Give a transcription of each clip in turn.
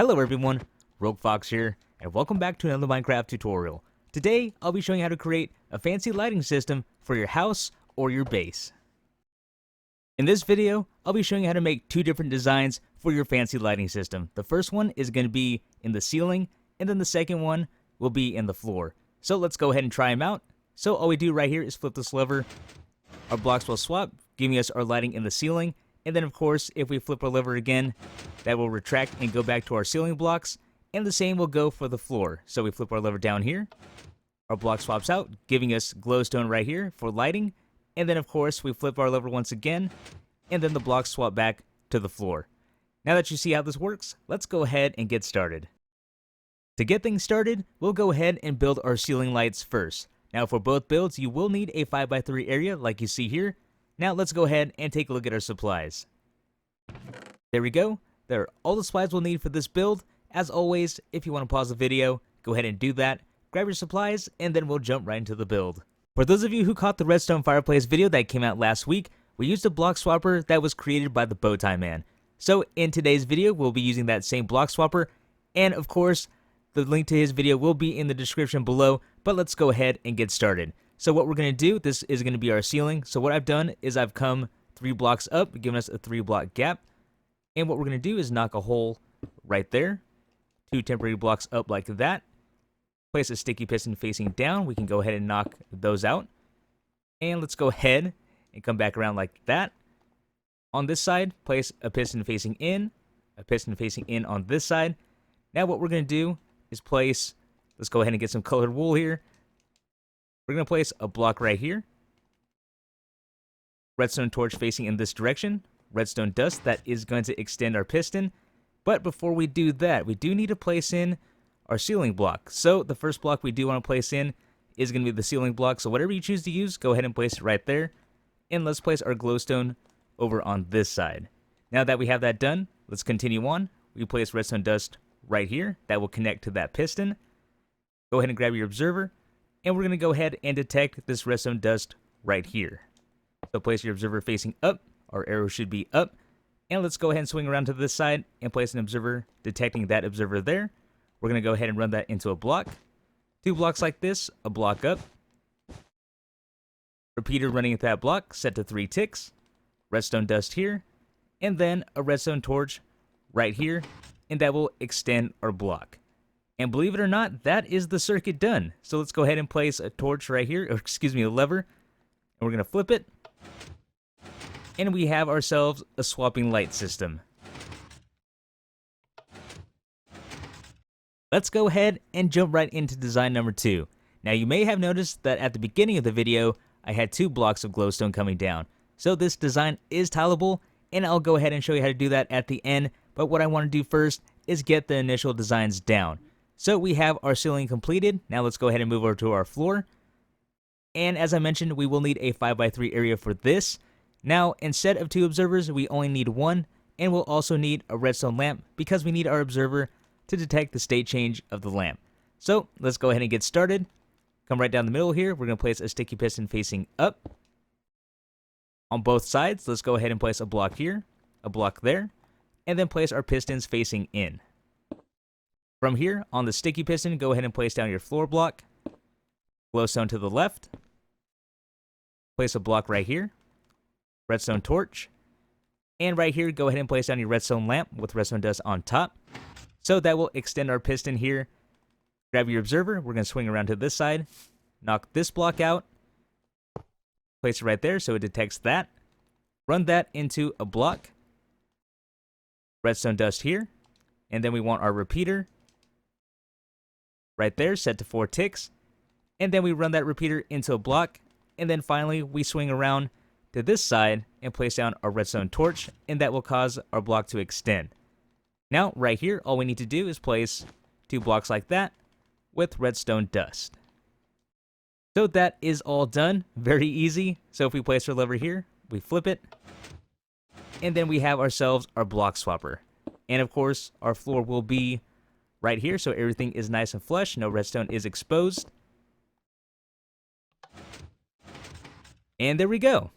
Hello everyone, Rogue Fox here, and welcome back to another Minecraft tutorial. Today, I'll be showing you how to create a fancy lighting system for your house or your base. In this video, I'll be showing you how to make two different designs for your fancy lighting system. The first one is going to be in the ceiling, and then the second one will be in the floor. So let's go ahead and try them out. So all we do right here is flip this lever. Our blocks will swap, giving us our lighting in the ceiling. And then of course, if we flip our lever again, that will retract and go back to our ceiling blocks. And the same will go for the floor. So we flip our lever down here. Our block swaps out, giving us glowstone right here for lighting. And then of course, we flip our lever once again. And then the blocks swap back to the floor. Now that you see how this works, let's go ahead and get started. To get things started, we'll go ahead and build our ceiling lights first. Now for both builds, you will need a 5x3 area like you see here. Now let's go ahead and take a look at our supplies. There we go. There are all the supplies we'll need for this build. As always, if you want to pause the video, go ahead and do that. Grab your supplies, and then we'll jump right into the build. For those of you who caught the redstone fireplace video that came out last week, we used a block swapper that was created by the Bowtie Man. So in today's video, we'll be using that same block swapper, and of course, the link to his video will be in the description below, but let's go ahead and get started. So what we're going to do, this is going to be our ceiling. So what I've done is I've come 3 blocks up, giving us a 3-block gap. And what we're going to do is knock a hole right there. 2 temporary blocks up like that. Place a sticky piston facing down. We can go ahead and knock those out. And let's go ahead and come back around like that. On this side, place a piston facing in. A piston facing in on this side. Now what we're going to do is place, let's go ahead and get some colored wool here. We're going to place a block right here. Redstone torch facing in this direction. Redstone dust that is going to extend our piston. But before we do that, we do need to place in our ceiling block. So the first block we do want to place in is going to be the ceiling block. So whatever you choose to use, go ahead and place it right there. And let's place our glowstone over on this side. Now that we have that done, let's continue on. We place redstone dust right here. That will connect to that piston. Go ahead and grab your observer. And we're going to go ahead and detect this redstone dust right here. So place your observer facing up. Our arrow should be up. And let's go ahead and swing around to this side and place an observer detecting that observer there. We're going to go ahead and run that into a block. 2 blocks like this, a block up. Repeater running at that block, set to 3 ticks. Redstone dust here. And then a redstone torch right here. And that will extend our block. And believe it or not, that is the circuit done. So let's go ahead and place a torch right here, or excuse me, a lever. And we're going to flip it. And we have ourselves a swapping light system. Let's go ahead and jump right into design number 2. Now you may have noticed that at the beginning of the video, I had 2 blocks of glowstone coming down. So this design is tileable, and I'll go ahead and show you how to do that at the end. But what I want to do first is get the initial designs down. So we have our ceiling completed. Now let's go ahead and move over to our floor. And as I mentioned, we will need a 5x3 area for this. Now, instead of 2 observers, we only need 1. And we'll also need a redstone lamp because we need our observer to detect the state change of the lamp. So let's go ahead and get started. Come right down the middle here. We're going to place a sticky piston facing up. On both sides, let's go ahead and place a block here, a block there, and then place our pistons facing in. From here, on the sticky piston, go ahead and place down your floor block. Glowstone to the left. Place a block right here. Redstone torch. And right here, go ahead and place down your redstone lamp with redstone dust on top. So that will extend our piston here. Grab your observer. We're going to swing around to this side. Knock this block out. Place it right there so it detects that. Run that into a block. Redstone dust here. And then we want our repeater right there, set to 4 ticks. And then we run that repeater into a block. And then finally, we swing around to this side and place down our redstone torch. And that will cause our block to extend. Now, right here, all we need to do is place 2 blocks like that with redstone dust. So that is all done. Very easy. So if we place our lever here, we flip it. And then we have ourselves our block swapper. And of course, our floor will be right here, so everything is nice and flush. No redstone is exposed. And there we go.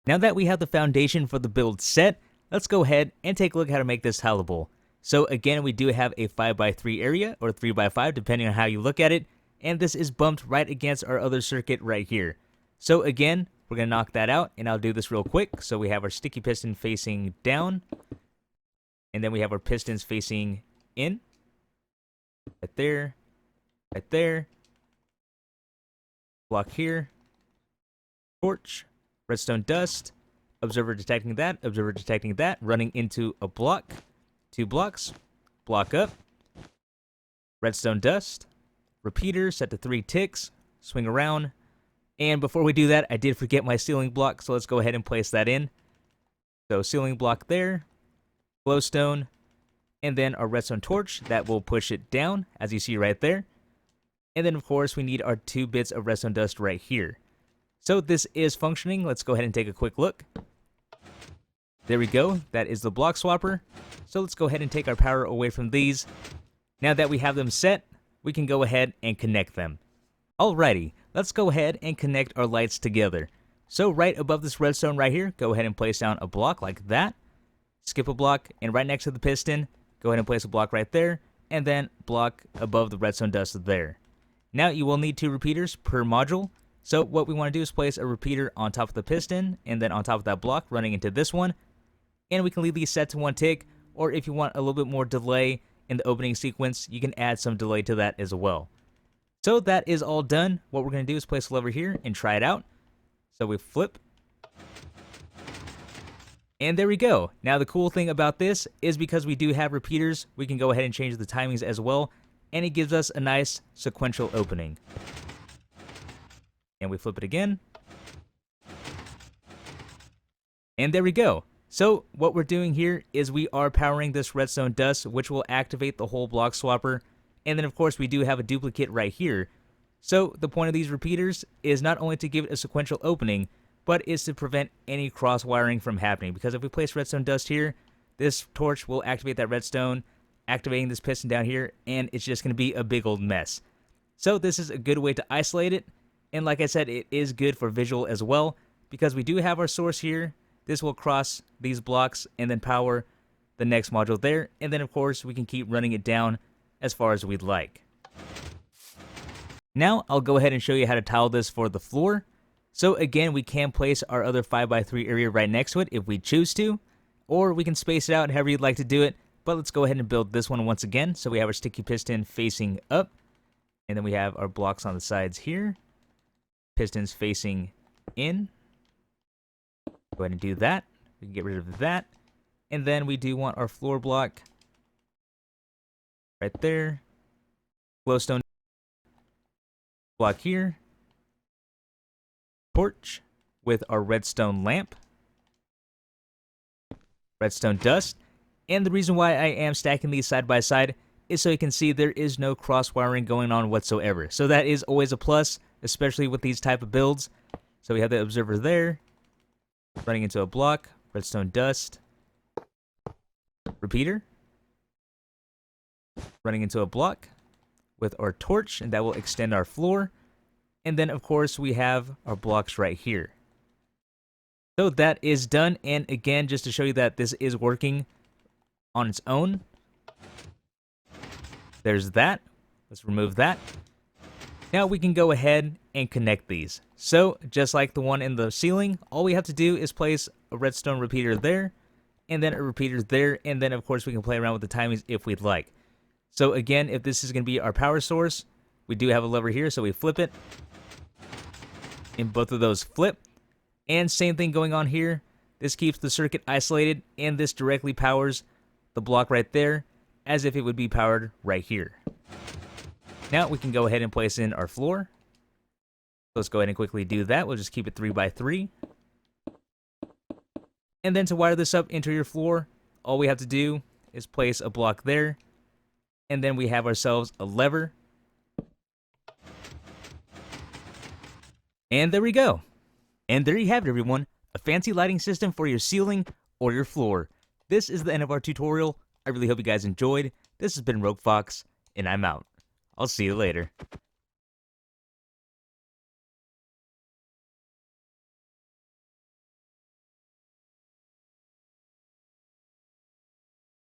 Now that we have the foundation for the build set, let's go ahead and take a look at how to make this Halibel. So again, we do have a 5x3 area, or 3x5, depending on how you look at it, and this is bumped right against our other circuit right here. So again, we're going to knock that out, and I'll do this real quick. So we have our sticky piston facing down, and then we have our pistons facing in, right there, right there, block here, torch, redstone dust, observer detecting that, running into a block, 2 blocks, block up, redstone dust, repeater set to 3 ticks, swing around, and before we do that, I did forget my ceiling block, so let's go ahead and place that in. So ceiling block there, glowstone, and then our redstone torch, that will push it down, as you see right there. And then of course, we need our 2 bits of redstone dust right here. So this is functioning. Let's go ahead and take a quick look. There we go. That is the block swapper. So let's go ahead and take our power away from these. Now that we have them set, we can go ahead and connect them. Alrighty, let's go ahead and connect our lights together. So right above this redstone right here, go ahead and place down a block like that. Skip a block, and right next to the piston, go ahead and place a block right there, and then block above the redstone dust there. Now you will need 2 repeaters per module. So what we want to do is place a repeater on top of the piston, and then on top of that block running into this one. And we can leave these set to 1 tick, or if you want a little bit more delay in the opening sequence, you can add some delay to that as well. So that is all done. What we're going to do is place a lever here and try it out. So we flip. And there we go. Now the cool thing about this is because we do have repeaters, we can go ahead and change the timings as well, and it gives us a nice sequential opening. And we flip it again. And there we go. So what we're doing here is we are powering this redstone dust, which will activate the whole block swapper. And then of course we do have a duplicate right here. So the point of these repeaters is not only to give it a sequential opening, but is to prevent any cross wiring from happening. Because if we place redstone dust here, this torch will activate that redstone, activating this piston down here, and it's just going to be a big old mess. So this is a good way to isolate it. And like I said, it is good for visual as well, because we do have our source here. This will cross these blocks and then power the next module there. And then of course we can keep running it down as far as we'd like. Now I'll go ahead and show you how to tile this for the floor. So again, we can place our other 5x3 area right next to it if we choose to, or we can space it out however you'd like to do it. But let's go ahead and build this one once again. So we have our sticky piston facing up, and then we have our blocks on the sides here, pistons facing in. Go ahead and do that. We can get rid of that. And then we do want our floor block right there. Glowstone block here. Torch with our redstone lamp. Redstone dust. And the reason why I am stacking these side by side is so you can see there is no cross wiring going on whatsoever. So that is always a plus, especially with these type of builds. So we have the observer there, running into a block, redstone dust, repeater, running into a block with our torch, and that will extend our floor. And then of course we have our blocks right here. So that is done, and again, just to show you that this is working on its own, there's that. Let's remove that. Now we can go ahead and connect these. So just like the one in the ceiling, all we have to do is place a redstone repeater there, and then a repeater there, and then of course we can play around with the timings if we'd like. So again, if this is going to be our power source, we do have a lever here, so we flip it, and both of those flip. And same thing going on here. This keeps the circuit isolated, and this directly powers the block right there as if it would be powered right here. Now we can go ahead and place in our floor. Let's go ahead and quickly do that. We'll just keep it 3x3. And then to wire this up into your floor, all we have to do is place a block there, and then we have ourselves a lever. And there we go. And there you have it, everyone. A fancy lighting system for your ceiling or your floor. This is the end of our tutorial. I really hope you guys enjoyed. This has been Rogue Fox, and I'm out. I'll see you later.